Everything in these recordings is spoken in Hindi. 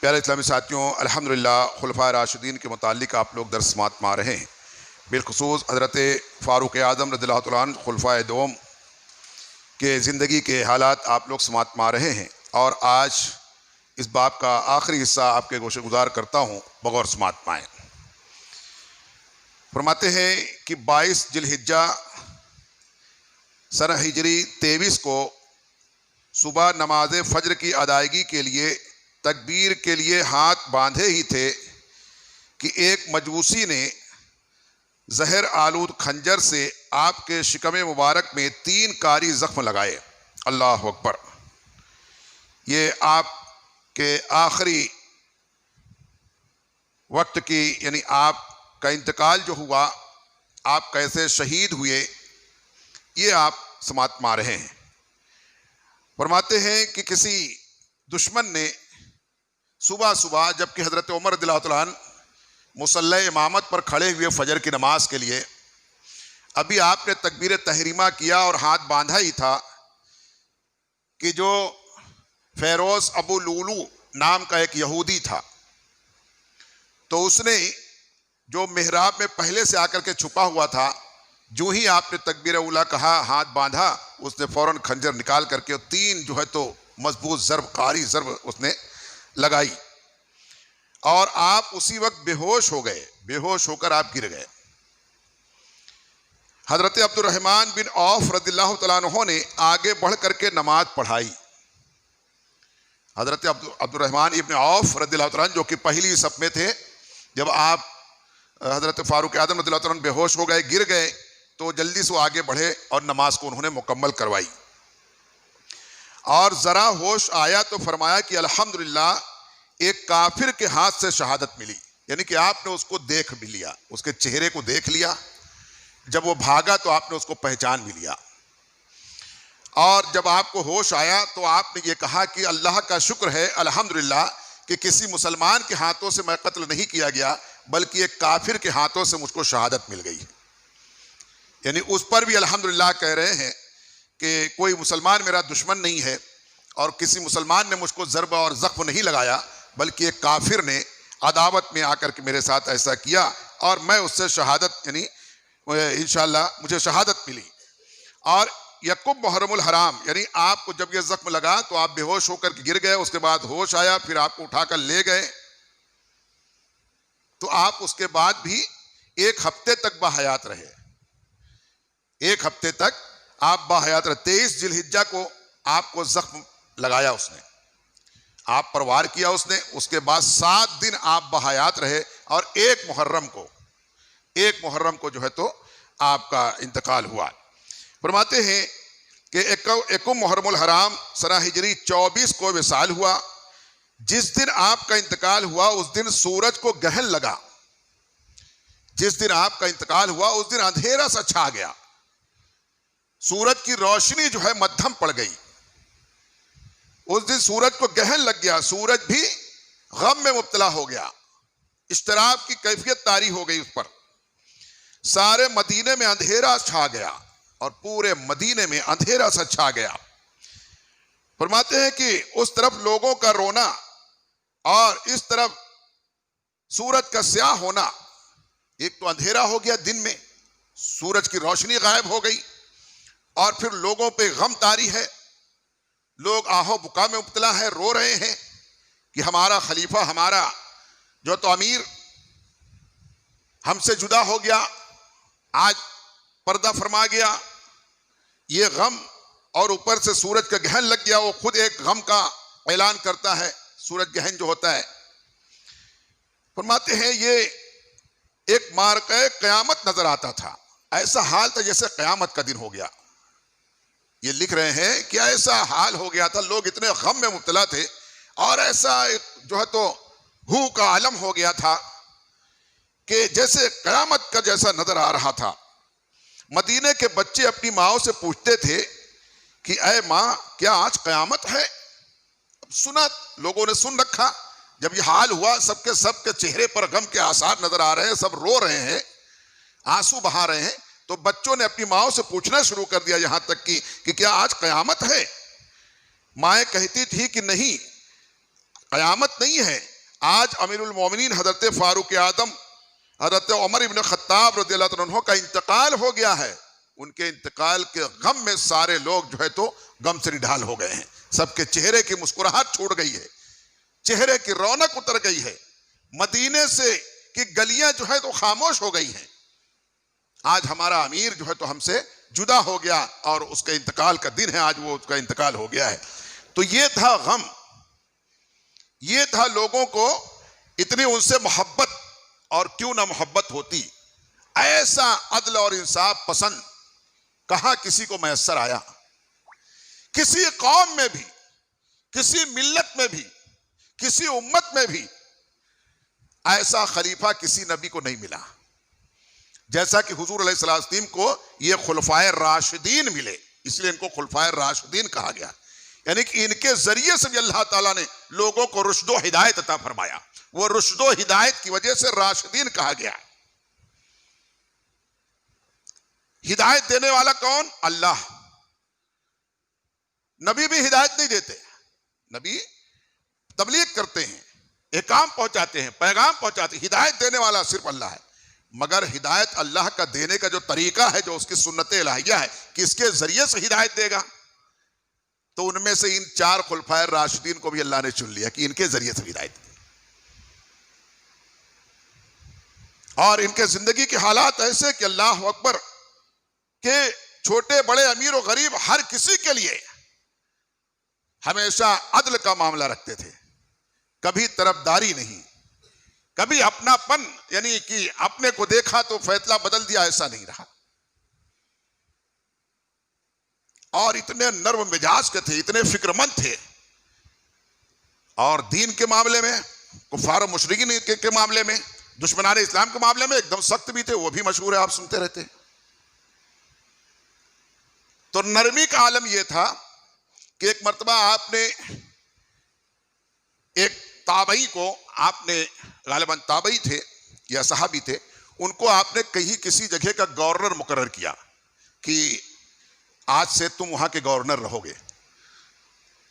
प्यारे इस्लामी साथियों, अल्हम्दुलिल्लाह खुलफाए राशिदीन के मुतालिक आप लोग दर्स समात में आ रहे हैं। बिलखुसूस हज़रत फ़ारूक आज़म रज़ियल्लाहु तआला अन्हु खुलफाए दोम के ज़िंदगी के हालात आप लोग समात में आ रहे हैं और आज इस बाब का आखिरी हिस्सा आपके गोशे गुजार करता हूँ, बगौर समात पाएँ। फरमाते हैं कि 22 जिलहिज्जा सन हिजरी 23 को सुबह नमाज फ़ज्र की अदायगी के लिए तकबीर के लिए हाथ बांधे ही थे कि एक मजूसी ने जहर आलूद खंजर से आपके शिकम मुबारक में 3 कारी ज़ख्म लगाए। अल्लाह अकबर। ये आपके आखिरी वक्त की यानी आपका इंतकाल जो हुआ, आप कैसे शहीद हुए, ये आप समात में आ रहे हैं। फरमाते हैं कि किसी दुश्मन ने सुबह सुबह, जबकि हज़रत उमर रज़ियल्लाहु तआला अन्हु मुसल्ला इमामत पर खड़े हुए फ़जर की नमाज के लिए, अभी आपने तकबीर तहरीमा किया और हाथ बांधा ही था कि जो फ़ेरोज़ अबू लूलू नाम का एक यहूदी था, तो उसने जो मेहराब में पहले से आकर के छुपा हुआ था, जो ही आपने तकबीर उला कहा, हाथ बांधा, उसने फ़ौरन खंजर निकाल करके 3 जो है तो मजबूत ज़रब, कारी ज़रब उसने लगाई और आप उसी वक्त बेहोश हो गए। बेहोश होकर आप गिर गए। हज़रत अब्दुर्रहमान बिन औफ रज़ियल्लाहु तआला अन्हु ने आगे बढ़ करके नमाज पढ़ाई। हज़रत अब्दुर्रहमान इब्न औफ रज़ियल्लाहु तआला अन्हु, जो कि पहली सफ में थे, जब आप हज़रत फ़ारूक आज़म रज़ियल्लाहु तआला अन्हु बेहोश हो गए, गिर गए, तो जल्दी से वो आगे बढ़े और नमाज को उन्होंने मुकम्मल करवाई। और ज़रा होश आया तो फरमाया कि अल्हम्दुलिल्लाह एक काफिर के हाथ से शहादत मिली। यानी कि आपने उसको देख भी लिया, उसके चेहरे को देख लिया। जब वो भागा तो आपने उसको पहचान भी लिया। और जब आपको होश आया तो आपने ये कहा कि अल्लाह का शुक्र है, अल्हम्दुलिल्लाह, कि किसी मुसलमान के हाथों से मैं कत्ल नहीं किया गया, बल्कि एक काफिर के हाथों से मुझको शहादत मिल गई है। यानी उस पर भी अल्हम्दुलिल्लाह कह रहे हैं कि कोई मुसलमान मेरा दुश्मन नहीं है और किसी मुसलमान ने मुझको ज़रब और ज़ख्म नहीं लगाया, बल्कि एक काफिर ने अदावत में आकर के मेरे साथ ऐसा किया और मैं उससे शहादत, यानी इंशाअल्लाह मुझे शहादत मिली। और यकुम मुहर्रमुल हराम, यानी आपको जब ये ज़ख्म लगा तो आप बेहोश होकर के गिर गए, उसके बाद होश आया, फिर आपको उठाकर ले गए, तो आप उसके बाद भी 1 हफ्ते तक बाहयात रहे। 1 हफ्ते तक आप बाहयात रहे। 23 जिलहिज्जा को आपको ज़ख्म लगाया उसने, आप पर वार किया उसने, उसके बाद 7 दिन आप बहयात रहे और 1 मुहर्रम को जो है तो आपका इंतकाल हुआ। फरमाते हैं कि एकम मुहर्रमुल हराम सना हिजरी 24 को विसाल हुआ। जिस दिन आपका इंतकाल हुआ उस दिन सूरज को ग्रहण लगा। जिस दिन आपका इंतकाल हुआ उस दिन अंधेरा सा छा गया, सूरज की रोशनी जो है मध्यम पड़ गई। उस दिन सूरज को ग्रहण लग गया, सूरज भी गम में मुब्तला हो गया, इश्तराब की कैफियत तारी हो गई उस पर। सारे मदीने में अंधेरा छा गया और पूरे मदीने में अंधेरा सा छा गया। फरमाते हैं कि उस तरफ लोगों का रोना और इस तरफ सूरज का स्याह होना। एक तो अंधेरा हो गया, दिन में सूरज की रोशनी गायब हो गई और फिर लोगों पे गम तारी है, लोग आहो बुका में मुब्तला है, रो रहे हैं कि हमारा खलीफा, हमारा जो तो अमीर हमसे जुदा हो गया, आज पर्दा फरमा गया। ये गम और ऊपर से सूरज का ग्रहण लग गया, वो खुद एक गम का ऐलान करता है, सूरज ग्रहण जो होता है। फरमाते हैं ये एक मारक़े क़यामत नजर आता था। ऐसा हाल था जैसे क़यामत का दिन हो गया। ये लिख रहे हैं कि ऐसा हाल हो गया था, लोग इतने गम में मुब्तला थे और ऐसा जो है तो हू का आलम हो गया था कि जैसे क़यामत का जैसा नजर आ रहा था। मदीने के बच्चे अपनी माओ से पूछते थे कि ऐ माँ, क्या आज क़यामत है? सुना, लोगों ने सुन रखा। जब ये हाल हुआ, सबके चेहरे पर गम के आसार नजर आ रहे हैं, सब रो रहे हैं, आंसू बहा रहे हैं, तो बच्चों ने अपनी माओ से पूछना शुरू कर दिया, यहां तक कि क्या आज क़यामत है? माएँ कहती थी कि नहीं, क़यामत नहीं है, आज अमीरुल मोमिनीन हजरत फारूक आदम हजरत उमर इब्न खत्ताब रज़ियल्लाहु अन्हु का इंतकाल हो गया है। उनके इंतकाल के गम में सारे लोग जो है तो गम से निढाल हो गए हैं। सबके चेहरे की मुस्कुराहट छूट गई है, चेहरे की रौनक उतर गई है। मदीने से की गलियां जो है तो खामोश हो गई हैं। आज हमारा अमीर जो है तो हमसे जुदा हो गया और उसके इंतकाल का दिन है, आज वो उसका इंतकाल हो गया है। तो ये था गम, ये था लोगों को इतनी उनसे मोहब्बत, और क्यों ना मोहब्बत होती। ऐसा अदल और इंसाफ पसंद कहां किसी को मैसर आया। किसी कौम में भी, किसी मिल्लत में भी, किसी उम्मत में भी ऐसा खलीफा किसी नबी को नहीं मिला जैसा कि हुजूर अलैहिस्सलाम को ये खुलफाए राशिदीन मिले। इसलिए इनको खुलफाए राशिदीन कहा गया, यानी कि इनके जरिए से भी अल्लाह ताला ने लोगों को रुश्दो हिदायत अता फरमाया। वो रुश्दो हिदायत की वजह से राशिदीन कहा गया। हिदायत देने वाला कौन? अल्लाह। नबी भी हिदायत नहीं देते, नबी तबलीग करते हैं, एकाम पहुंचाते हैं, पैगाम पहुंचाते हैं। हिदायत देने वाला सिर्फ अल्लाह है। मगर हिदायत अल्लाह का देने का जो तरीका है, जो उसकी सुन्नत इलाहिया है कि इसके जरिए से हिदायत देगा, तो उनमें से इन 4 खुलफाए राशिदीन को भी अल्लाह ने चुन लिया कि इनके जरिए से हिदायत दी। और इनके जिंदगी के हालात ऐसे कि अल्लाह अकबर के छोटे बड़े अमीर और गरीब हर किसी के लिए हमेशा अदल का मामला रखते थे। कभी तरफदारी नहीं, कभी अपनापन, यानी कि अपने को देखा तो फैसला बदल दिया, ऐसा नहीं रहा। और इतने नर्म मिजाज के थे, इतने फिक्रमंद थे। और दीन के मामले में, कुफार और मुशरिकीन के मामले में, दुश्मनान इस्लाम के मामले में एकदम सख्त भी थे। वो भी मशहूर है, आप सुनते रहते। तो नरमी का आलम यह था कि एक मर्तबा आपने एक ताबई को, आपने गालिबन ताबई थे या सहाबी थे, उनको आपने कहीं किसी जगह का गवर्नर मुकर्रर किया कि आज से तुम वहां के गवर्नर रहोगे,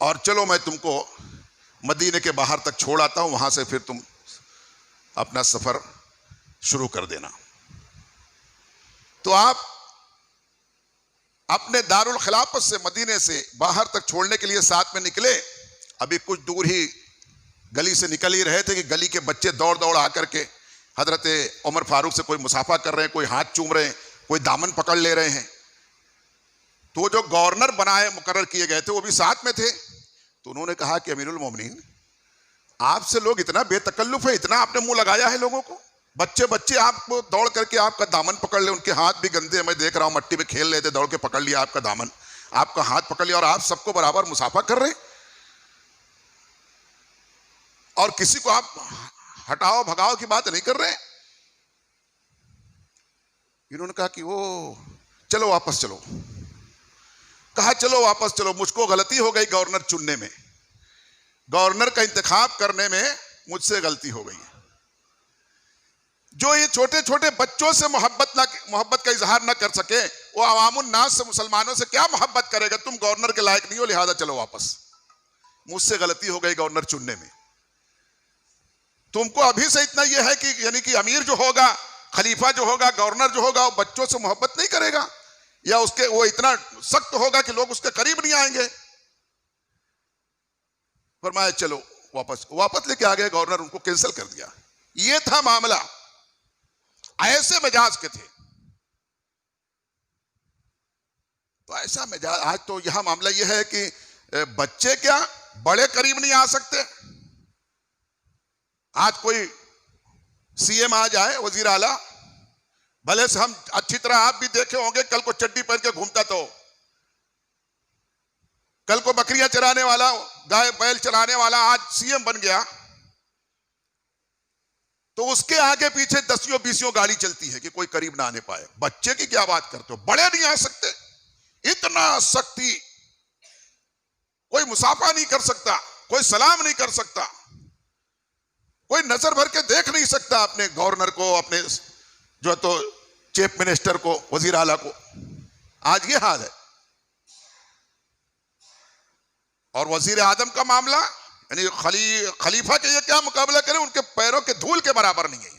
और चलो मैं तुमको मदीने के बाहर तक छोड़ आता हूं, वहां से फिर तुम अपना सफर शुरू कर देना। तो आप अपने दारुल खिलाफत से मदीने से बाहर तक छोड़ने के लिए साथ में निकले। अभी कुछ दूर ही गली से निकल ही रहे थे कि गली के बच्चे दौड़ दौड़ आकर के हजरत उमर फारूक से कोई मुसाफा कर रहे हैं, कोई हाथ चूम रहे हैं, कोई दामन पकड़ ले रहे हैं। तो जो गवर्नर बनाए मुकर्रर किए गए थे वो भी साथ में थे। तो उन्होंने कहा कि अमीरुल मोमिनीन, आपसे लोग इतना बेतकल्लुफ है, इतना आपने मुंह लगाया है लोगों को। बच्चे बच्चे आपको दौड़ करके आपका दामन पकड़ ले, उनके हाथ भी गंदे, मैं देख रहा हूं मट्टी में खेल रहे थे, दौड़ के पकड़ लिया आपका दामन, आपका हाथ पकड़ लिया, और आप सबको बराबर मुसाफा कर रहे हैं, और किसी को आप हटाओ भगाओ की बात नहीं कर रहे। इन्होंने कहा कि वो चलो वापस चलो। कहा चलो वापस चलो, मुझको गलती हो गई गवर्नर चुनने में, गवर्नर का इंतखाब करने में मुझसे गलती हो गई है। जो ये छोटे छोटे बच्चों से मोहब्बत का इजहार ना कर सके, वो अवामुन नास से, मुसलमानों से क्या मोहब्बत करेगा? तुम गवर्नर के लायक नहीं हो, लिहाजा चलो वापस। मुझसे गलती हो गई गवर्नर चुनने में। तुमको अभी से इतना यह है कि यानी कि अमीर जो होगा, खलीफा जो होगा, गवर्नर जो होगा, वो बच्चों से मोहब्बत नहीं करेगा, या उसके वो इतना सख्त होगा कि लोग उसके करीब नहीं आएंगे। फरमाया चलो वापस। वापस लेके आ गए गवर्नर, उनको कैंसिल कर दिया। ये था मामला, ऐसे मिजाज के थे। तो ऐसा मिजाज, आज तो यहां मामला यह है कि बच्चे क्या बड़े करीब नहीं आ सकते। आज कोई सीएम आ जाए, वजीर आला, भले से हम अच्छी तरह आप भी देखे होंगे, कल को चड्डी पहन के घूमता, तो कल को बकरियां चराने वाला, गाय बैल चराने वाला आज सीएम बन गया, तो उसके आगे पीछे 10-20 गाड़ी चलती है कि कोई करीब ना आने पाए। बच्चे की क्या बात करते हो, बड़े नहीं आ सकते। इतना सख्ती, कोई मुसाफा नहीं कर सकता, कोई सलाम नहीं कर सकता, कोई नजर भर के देख नहीं सकता अपने गवर्नर को, अपने जो तो चीफ मिनिस्टर को, वजीर आला को। आज ये हाल है। और वजीर आदम का मामला, यानी खलीफा के ये क्या मुकाबला करें, उनके पैरों के धूल के बराबर नहीं है।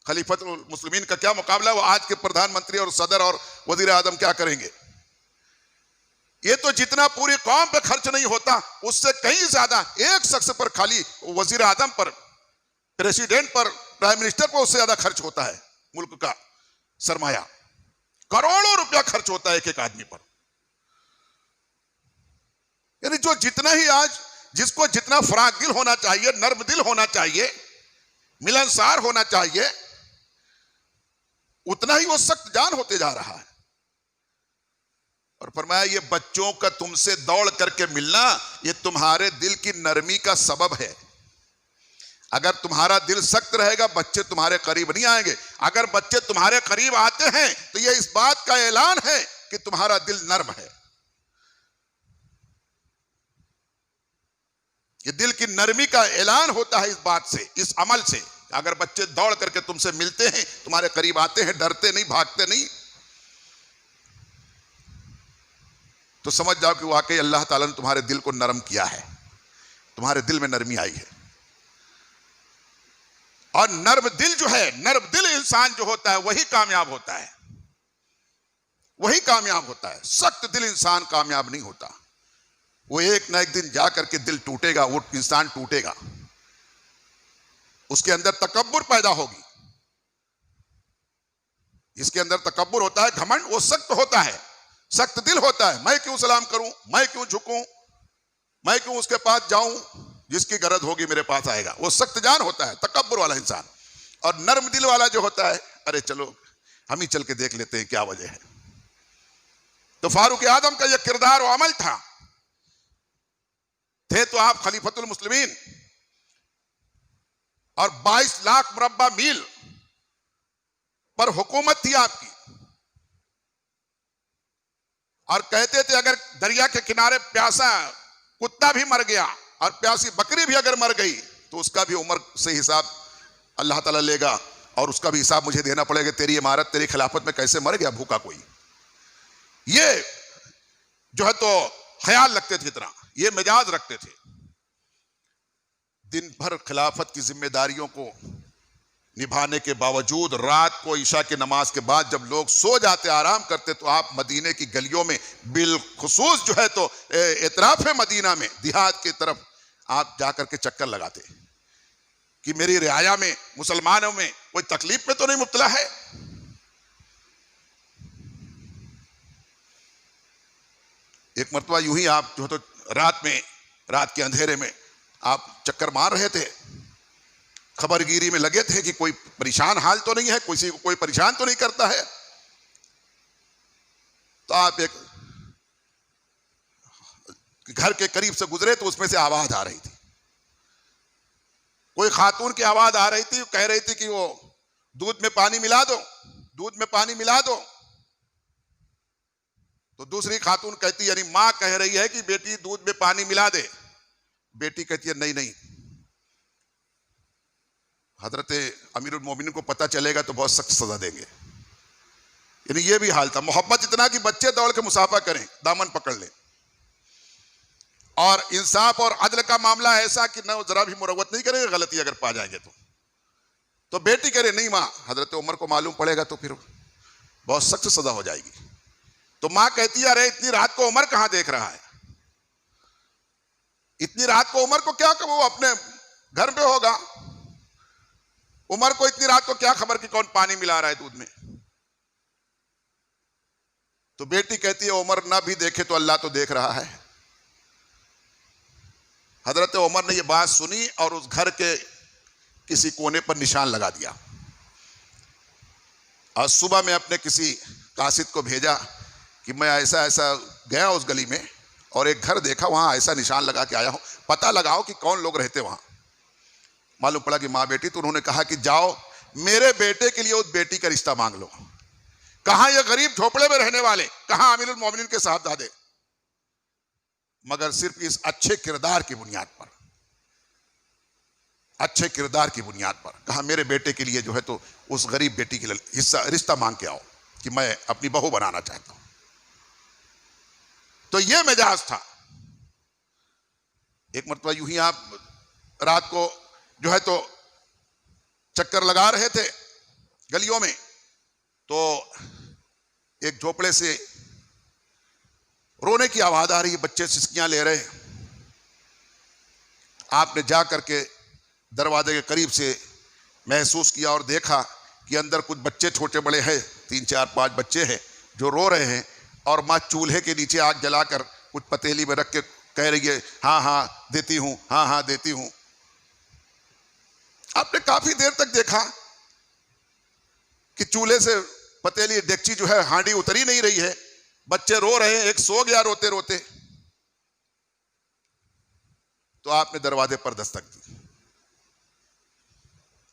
खलीफतुल मुस्लिमीन का क्या मुकाबला, वो आज के प्रधानमंत्री और सदर और वजीर आजम क्या करेंगे। ये तो जितना पूरी कौम पे खर्च नहीं होता उससे कहीं ज्यादा एक शख्स पर, खाली वजीर आजम पर, प्रेसिडेंट पर, प्राइम मिनिस्टर पर उससे ज्यादा खर्च होता है। मुल्क का सरमाया करोड़ों रुपया खर्च होता है एक एक आदमी पर। यानी जो जितना ही आज, जिसको जितना फराक दिल होना चाहिए, नर्म दिल होना चाहिए, मिलनसार होना चाहिए, उतना ही वो सख्त जान होते जा रहा है। और फरमाया ये बच्चों का तुमसे दौड़ करके मिलना ये तुम्हारे दिल की नरमी का सबब है। अगर तुम्हारा दिल सख्त रहेगा बच्चे तुम्हारे करीब नहीं आएंगे। अगर बच्चे तुम्हारे करीब आते हैं तो यह इस बात का ऐलान है कि तुम्हारा दिल नर्म है। ये दिल की नरमी का ऐलान होता है इस बात से, इस अमल से। अगर बच्चे दौड़ करके तुमसे मिलते हैं, तुम्हारे करीब आते हैं, डरते नहीं, भागते नहीं, तो समझ जाओ कि वाकई अल्लाह ताला ने तुम्हारे दिल को नरम किया है, तुम्हारे दिल में नरमी आई है। और नर्म दिल जो है, नर्म दिल इंसान जो होता है वही कामयाब होता है, वही कामयाब होता है। सख्त दिल इंसान कामयाब नहीं होता। वो एक ना एक दिन जा करके दिल टूटेगा, वो इंसान टूटेगा, उसके अंदर तकब्बुर पैदा होगी। इसके अंदर तकब्बुर होता है, घमंड, वो सख्त होता है, सख्त दिल होता है। मैं क्यों सलाम करूं, मैं क्यों झुकूं, मैं क्यों उसके पास जाऊं, जिसकी गरज होगी मेरे पास आएगा। वो सख्त जान होता है, तकब्बुर वाला इंसान। और नर्म दिल वाला जो होता है, अरे चलो हम ही चल के देख लेते हैं क्या वजह है। तो फारूक आजम का यह किरदार और अमल था। थे तो आप खलीफतुल मुस्लिमीन और 22 लाख मुरब्बा मील पर हुकूमत थी आपकी। और कहते थे अगर दरिया के किनारे प्यासा कुत्ता भी मर गया और प्यासी बकरी भी अगर मर गई तो उसका भी उम्र से हिसाब अल्लाह ताला लेगा और उसका भी हिसाब मुझे देना पड़ेगा। तेरी इमारत, तेरी खिलाफत में कैसे मर गया भूखा कोई। ये जो है तो ख्याल रखते थे, इतना ये मिजाज रखते थे। दिन भर खिलाफत की जिम्मेदारियों को निभाने के बावजूद रात को ईशा की नमाज के बाद जब लोग सो जाते, आराम करते, तो आप मदीने की गलियों में, बिलखुसूस जो है तो इतराफ मदीना में, देहात की तरफ आप जाकर के चक्कर लगाते कि मेरी रियाया में, मुसलमानों में कोई तकलीफ में तो नहीं मुब्तला है। एक मरतबा यूं ही आप जो है तो रात में, रात के अंधेरे में आप चक्कर मार रहे थे, खबरगिरी में लगे थे कि कोई परेशान हाल तो नहीं है, किसी को कोई परेशान तो नहीं करता है। तो आप एक घर के करीब से गुजरे तो उसमें से आवाज आ रही थी, कोई खातून की आवाज आ रही थी, कह रही थी कि वो दूध में पानी मिला दो, दूध में पानी मिला दो। तो दूसरी खातून कहती, यानी मां कह रही है कि बेटी दूध में पानी मिला दे। बेटी कहती है नहीं नहीं, हजरत अमीरुल मोमिनीन को पता चलेगा तो बहुत सख्त सजा देंगे। यानी ये भी हाल था। मोहब्बत इतना कि बच्चे दौड़ के मुसाफा करें, दामन पकड़ लें। और इंसाफ और अदल का मामला ऐसा कि न जरा भी मुरव्वत नहीं करेंगे, गलती अगर पा जाएंगे तो बेटी कह रही नहीं मां, हजरत उमर को मालूम पड़ेगा तो फिर बहुत सख्त सजा हो जाएगी। तो मां कहती है अरे इतनी रात को उमर कहां देख रहा है, इतनी रात को उमर को क्या, वो अपने घर पे होगा, उमर को इतनी रात को क्या खबर कि कौन पानी मिला रहा है दूध में। तो बेटी कहती है उमर ना भी देखे तो अल्लाह तो देख रहा है। हजरत उमर ने यह बात सुनी और उस घर के किसी कोने पर निशान लगा दिया और सुबह में अपने किसी कासिद को भेजा कि मैं ऐसा ऐसा गया उस गली में और एक घर देखा, वहां ऐसा निशान लगा के आया हूं, पता लगाओ कि कौन लोग रहते वहां। मालूम पड़ा कि माँ बेटी। तो उन्होंने कहा कि जाओ मेरे बेटे के लिए उस बेटी का रिश्ता मांग लो। कहां ये गरीब झोपड़े में रहने वाले, कहां अमीरुल मोमिनीन के साहबजादे, मगर सिर्फ इस अच्छे किरदार की बुनियाद पर, अच्छे किरदार की बुनियाद पर कहा मेरे बेटे के लिए जो है तो उस गरीब बेटी के लिए हिस्सा रिश्ता मांग के आओ कि मैं अपनी बहू बनाना चाहता हूं। तो यह मिजाज था। एक मरतबा यूं ही आप रात को जो है तो चक्कर लगा रहे थे गलियों में, तो एक झोपड़े से रोने की आवाज आ रही है, बच्चे सिसकियां ले रहे हैं। आपने जा करके दरवाजे के करीब से महसूस किया और देखा कि अंदर कुछ बच्चे छोटे बड़े हैं, 3 4 5 बच्चे हैं जो रो रहे हैं, और माँ चूल्हे के नीचे आग जलाकर कुछ पतीली में रख के कह रही है, हाँ हाँ देती हूं, हाँ हाँ देती हूं। आपने काफी देर तक देखा कि चूल्हे से पतीली डेगची जो है हांडी उतरी नहीं रही है, बच्चे रो रहे हैं, एक सो गया रोते रोते। तो आपने दरवाजे पर दस्तक दी,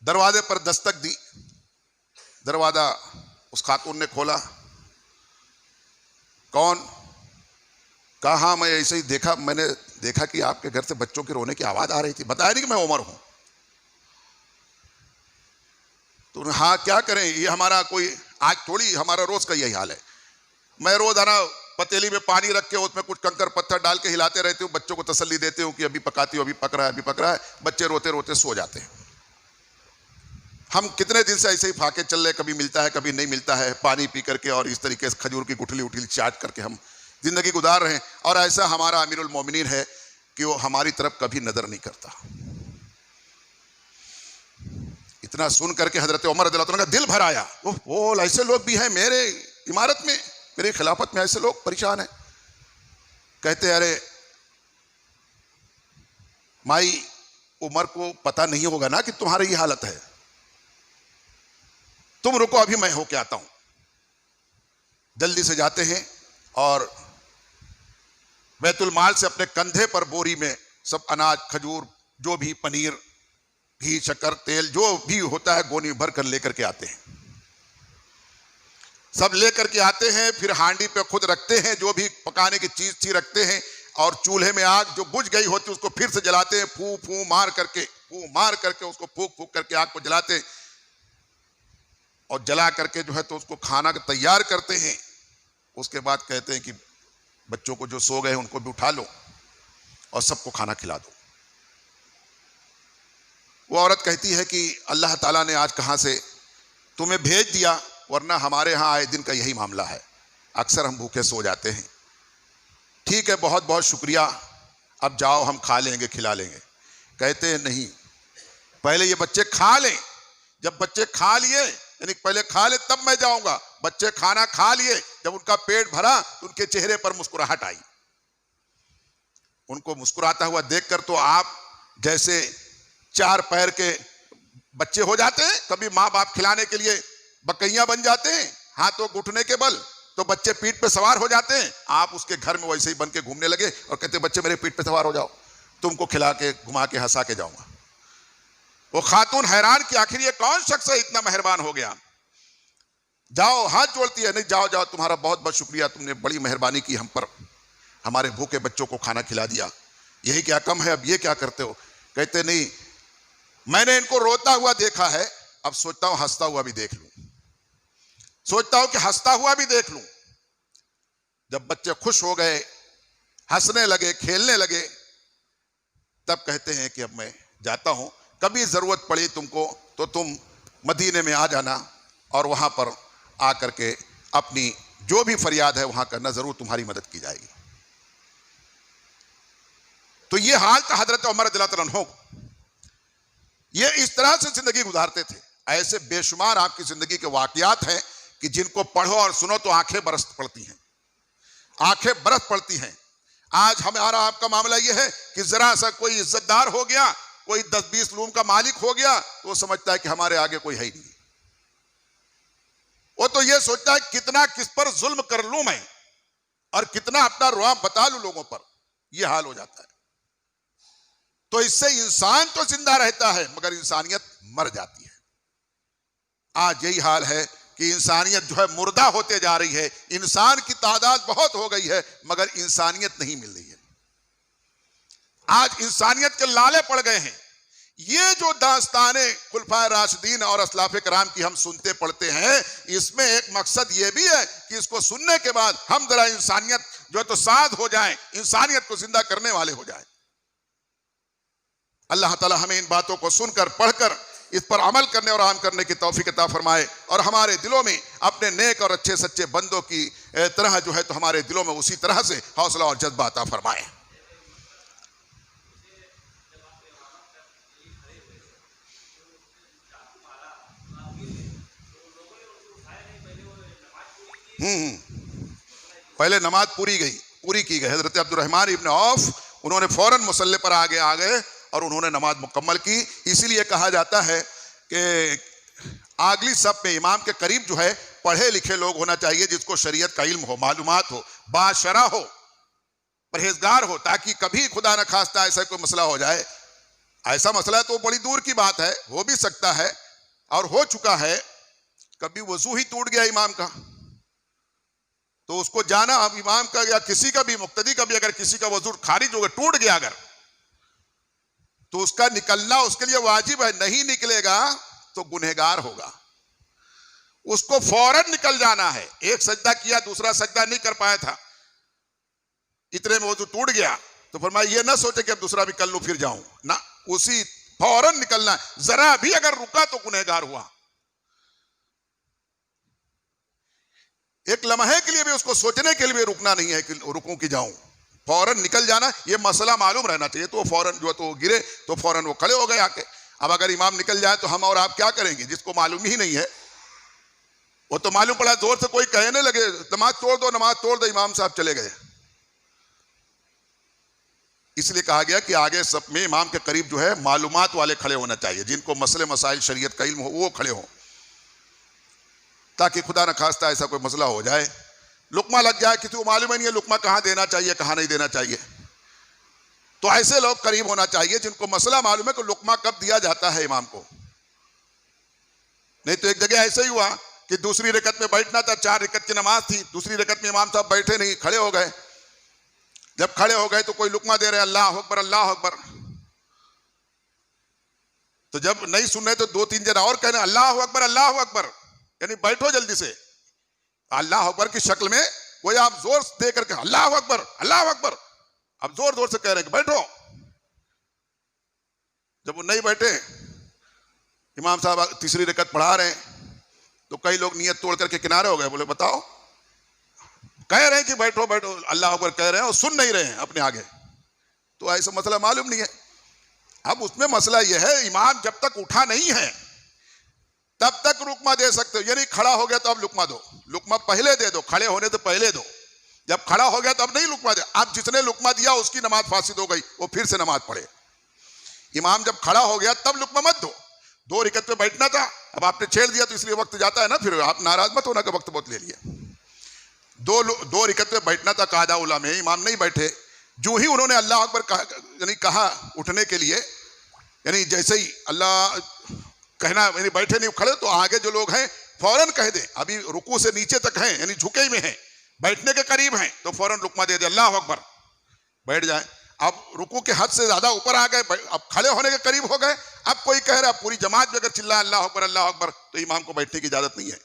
दरवाजे पर दस्तक दी, दरवाजा उस खातून ने खोला। कौन? कहा हाँ मैं ऐसे ही देखा, मैंने देखा कि आपके घर से बच्चों के रोने की आवाज आ रही थी, बताया नहीं कि मैं उमर हूं। तो हाँ क्या करें, ये हमारा कोई आज थोड़ी, हमारा रोज का यही हाल है। मैं रोजाना पतीली में पानी रख के उसमें कुछ कंकर पत्थर डाल के हिलाते रहती हूँ, बच्चों को तसल्ली देती हूँ कि अभी पकाती हूँ, अभी पक रहा है, अभी पक रहा है। बच्चे रोते रोते सो जाते हैं। हम कितने दिन से ऐसे ही फाके चल रहे, कभी मिलता है कभी नहीं मिलता है, पानी पी करके और इस तरीके से खजूर की गुठली उठली चाट करके हम जिंदगी गुजार रहे हैं। और ऐसा हमारा अमीरुल मोमिनीन है कि वो हमारी तरफ कभी नजर नहीं करता। इतना सुन करके हजरत उमर रज़ियल्लाहु अन्हु का दिल भर आया। वो ऐसे लोग भी हैं मेरे इमारत में, मेरी खिलाफत में ऐसे लोग परेशान हैं। कहते अरे माई, उमर को पता नहीं होगा ना कि तुम्हारी ये हालत है, तुम रुको अभी मैं होके आता हूं। जल्दी से जाते हैं और बैतुल माल से अपने कंधे पर बोरी में सब अनाज, खजूर, जो भी पनीर, घी, शक्कर, तेल जो भी होता है गोनी भर कर लेकर के आते हैं। सब लेकर के आते हैं, फिर हांडी पे खुद रखते हैं, जो भी पकाने की चीज थी रखते हैं, और चूल्हे में आग जो बुझ गई होती उसको फिर से जलाते हैं, फू फू मार करके उसको फूक फूक करके आग को जलाते हैं, और जला करके जो है तो उसको खाना तैयार करते हैं। उसके बाद कहते हैं कि बच्चों को जो सो गए हैं उनको भी उठा लो और सबको खाना खिला दो। वो औरत कहती है कि अल्लाह ताला ने आज कहां से तुम्हें भेज दिया, वरना हमारे यहाँ आए दिन का यही मामला है, अक्सर हम भूखे सो जाते हैं। ठीक है, बहुत बहुत शुक्रिया, अब जाओ हम खा लेंगे, खिला लेंगे। कहते हैं नहीं, पहले ये बच्चे खा लें, जब बच्चे खा लिए, यानी पहले खा ले तब मैं जाऊंगा। बच्चे खाना खा लिए, जब उनका पेट भरा तो उनके चेहरे पर मुस्कुराहट आई। उनको मुस्कुराता हुआ देखकर तो आप जैसे 4 पैर के बच्चे हो जाते हैं, कभी माँ बाप खिलाने के लिए बकैया बन जाते हैं हाथों घुटने के बल, तो बच्चे पीठ पे सवार हो जाते हैं। आप उसके घर में वैसे ही बन के घूमने लगे और कहते बच्चे मेरे पीठ पे सवार हो जाओ, तुमको खिला के घुमा के हंसा के जाऊंगा। वो खातून हैरान कि आखिर ये कौन शख्स है इतना मेहरबान हो गया। जाओ, हाथ जोड़ती है, नहीं जाओ जाओ, तुम्हारा बहुत बहुत शुक्रिया, तुमने बड़ी मेहरबानी की हम पर, हमारे भूखे बच्चों को खाना खिला दिया, यही क्या कम है, अब ये क्या करते हो। कहते नहीं, मैंने इनको रोता हुआ देखा है, अब सोचता हूं हंसता हुआ भी देख लूं, सोचता हूं कि हंसता हुआ भी देख लूं। जब बच्चे खुश हो गए, हंसने लगे, खेलने लगे, तब कहते हैं कि अब मैं जाता हूं, कभी जरूरत पड़ी तुमको तो तुम मदीने में आ जाना और वहां पर आकर के अपनी जो भी फरियाद है वहां करना, जरूर तुम्हारी मदद की जाएगी। तो ये हाल था हजरत उमर रज़ियल्लाहु अन्हु। ये इस तरह से जिंदगी गुजारते थे। ऐसे बेशुमार आपकी जिंदगी के वाकयात हैं कि जिनको पढ़ो और सुनो तो आंखें बरस पड़ती हैं, आंखें बरस पड़ती हैं। आज हमारा आपका मामला यह है कि जरा सा कोई इज्जतदार हो गया, कोई 10-20 रूम का मालिक हो गया, तो वो समझता है कि हमारे आगे कोई है ही नहीं। वो तो ये सोचता है कितना किस पर जुल्म कर लूं मैं और कितना अपना रुआ बता लूं लोगों पर, यह हाल हो जाता है। तो इससे इंसान तो जिंदा रहता है मगर इंसानियत मर जाती है। आज यही हाल है कि इंसानियत जो है मुर्दा होते जा रही है। इंसान की तादाद बहुत हो गई है मगर इंसानियत नहीं मिल रही है। आज इंसानियत के लाले पड़ गए हैं। ये जो दास्ताने खुलफाए राशिदीन और असलाफ कराम की हम सुनते पढ़ते हैं, इसमें एक मकसद ये भी है कि इसको सुनने के बाद हम जरा इंसानियत जो है तो साध हो जाए, इंसानियत को जिंदा करने वाले हो जाए। अल्लाह ताला हमें इन बातों को सुनकर पढ़कर इस पर अमल करने और आम करने की तौफीक अता फरमाए और हमारे दिलों में अपने नेक और अच्छे सच्चे बंदों की तरह जो है तो हमारे दिलों में उसी तरह से हौसला और जज्बा अता फरमाए। पहले नमाज पूरी की गई। हजरत अब्दुर्रहमान इब्न औफ उन्होंने फौरन मुसल्ले पर आगे आ गए और उन्होंने नमाज मुकम्मल की। इसीलिए कहा जाता है कि अगली सफ में इमाम के करीब जो है पढ़े लिखे लोग होना चाहिए, जिसको शरीयत का इल्म हो, मालूमात हो, बाशरा हो, परहेजगार हो, ताकि कभी खुदा न खास्ता ऐसा कोई मसला हो जाए। ऐसा मसला तो बड़ी दूर की बात है, हो भी सकता है और हो चुका है। कभी वजू ही टूट गया इमाम का, तो उसको जाना, अब इमाम का या किसी का भी मुक्तदी का भी अगर किसी का वजू खारिज हो गया, टूट गया अगर, तो उसका निकलना उसके लिए वाजिब है। नहीं निकलेगा तो गुनहगार होगा। उसको फौरन निकल जाना है। एक सजदा किया, दूसरा सजदा नहीं कर पाया था, इतने में वजू टूट गया, तो फरमाया ये ना सोचे कि अब दूसरा भी कर लूं फिर जाऊं ना, उसी फौरन निकलना। जरा भी अगर रुका तो गुनहगार हुआ। एक लम्हे के लिए भी उसको सोचने के लिए रुकना नहीं है कि रुकूं कि जाऊं, फौरन निकल जाना। ये मसला मालूम रहना चाहिए। तो फौरन जो तो गिरे तो फौरन वो खड़े हो गए आके। अब अगर इमाम निकल जाए तो हम और आप क्या करेंगे, जिसको मालूम ही नहीं है? वो तो मालूम पड़ा, जोर से कोई कहने लगे नमाज तोड़ दो, नमाज तोड़ दो, इमाम साहब चले गए। इसलिए कहा गया कि आगे सब में इमाम के करीब जो है मालूमात वाले खड़े होना चाहिए, जिनको मसले मसाइल शरीयत का इल्म हो, वो खड़े हो, ताकि खुदा न खास्ता ऐसा कोई मसला हो जाए, लुकमा लग जाए, किसी को मालूम ही नहीं है लुकमा कहाँ देना चाहिए कहाँ नहीं देना चाहिए। तो ऐसे लोग करीब होना चाहिए जिनको मसला मालूम है कि लुकमा कब दिया जाता है इमाम को। नहीं तो एक जगह ऐसे ही हुआ कि दूसरी रकत में बैठना था, 4 रकत की नमाज थी, दूसरी रकत में इमाम साहब बैठे नहीं, खड़े हो गए। जब खड़े हो गए तो कोई लुकमा दे रहे अल्लाह अकबर अल्लाह अकबर। तो जब नहीं सुन रहे तो 2-3 जन और कह रहे अल्लाह अकबर, यानी बैठो जल्दी से। अल्लाह अकबर की शक्ल में कोई आप जोर दे करके अल्लाह अकबर, अब जोर जोर से कह रहे हैं कि बैठो। जब वो नहीं बैठे, इमाम साहब तीसरी रकत पढ़ा रहे हैं, तो कई लोग नियत तोड़ करके किनारे हो गए, बोले बताओ, कह रहे हैं कि बैठो बैठो, अल्लाह अकबर कह रहे हैं और सुन नहीं रहे हैं अपने आगे। तो ऐसा मसला मालूम नहीं है। अब उसमें मसला यह है, इमाम जब तक उठा नहीं है तब तक रुकमा दे सकते हो, यानी खड़ा हो गया तो अब लुकमा दो, लुकमा पहले दे दो, खड़े होने तो पहले दो। जब खड़ा हो गया तो अब नहीं लुकमा दे। अब जिसने लुकमा दिया उसकी नमाज फासिद हो गई, वो फिर से नमाज पढ़े। इमाम जब खड़ा हो गया तब लुकमा मत दो। 2 रकत पे बैठना था, अब आपने छेड़ दिया तो इसलिए वक्त जाता है ना, फिर आप नाराज मत होना कि वक्त बहुत ले लिया। 2 रकत पे बैठना था कायदा उला में, इमाम नहीं बैठे। जो ही उन्होंने अल्लाह अकबर यानी कहा उठने के लिए, यानी जैसे ही अल्लाह कहना, यानी बैठे नहीं खड़े, तो आगे जो लोग हैं फौरन कह दे, अभी रुकू से नीचे तक हैं, यानी झुके में हैं, बैठने के करीब हैं, तो फौरन रुकमा दे दे अल्लाह अकबर, बैठ जाए। अब रुकू के हद से ज्यादा ऊपर आ गए, अब खड़े होने के करीब हो गए। अब कोई कह रहा है पूरी जमात में अगर चिल्ला अल्लाह अकबर, तो इमाम को बैठने की इजाजत नहीं है,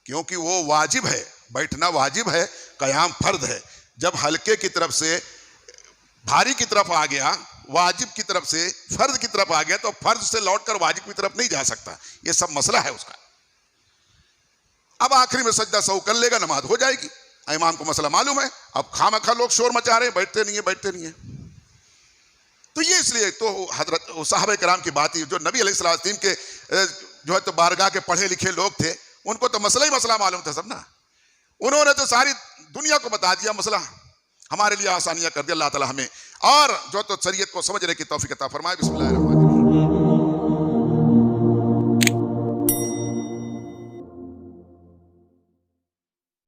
क्योंकि वो वाजिब है, बैठना वाजिब है, कयाम फर्द है। जब हल्के की तरफ से भारी की तरफ आ गया, वाजिब की तरफ से फर्ज की तरफ आ गया, तो फर्ज से लौटकर वाजिब की तरफ नहीं जा सकता। ये सब मसला है उसका। अब आखिरी में सजदा सहू कर लेगा, नमाज हो जाएगी। इमाम को मसला मालूम है। अब खामखा लोग शोर मचा रहे हैं, बैठते नहीं है। तो ये इसलिए तो हजरत साहबे कराम की बात ही, जो नबी अलैहिस्सलाम के जो है तो बारगाह के पढ़े लिखे लोग थे, उनको तो मसला ही मसला मालूम था सब ना। उन्होंने तो सारी दुनिया को बता दिया मसला, हमारे लिए आसानियां कर दिया। अल्लाह ताला हमें और जो तो शरीयत को समझने की तौफीक अता फरमाए। बिस्मिल्लाह।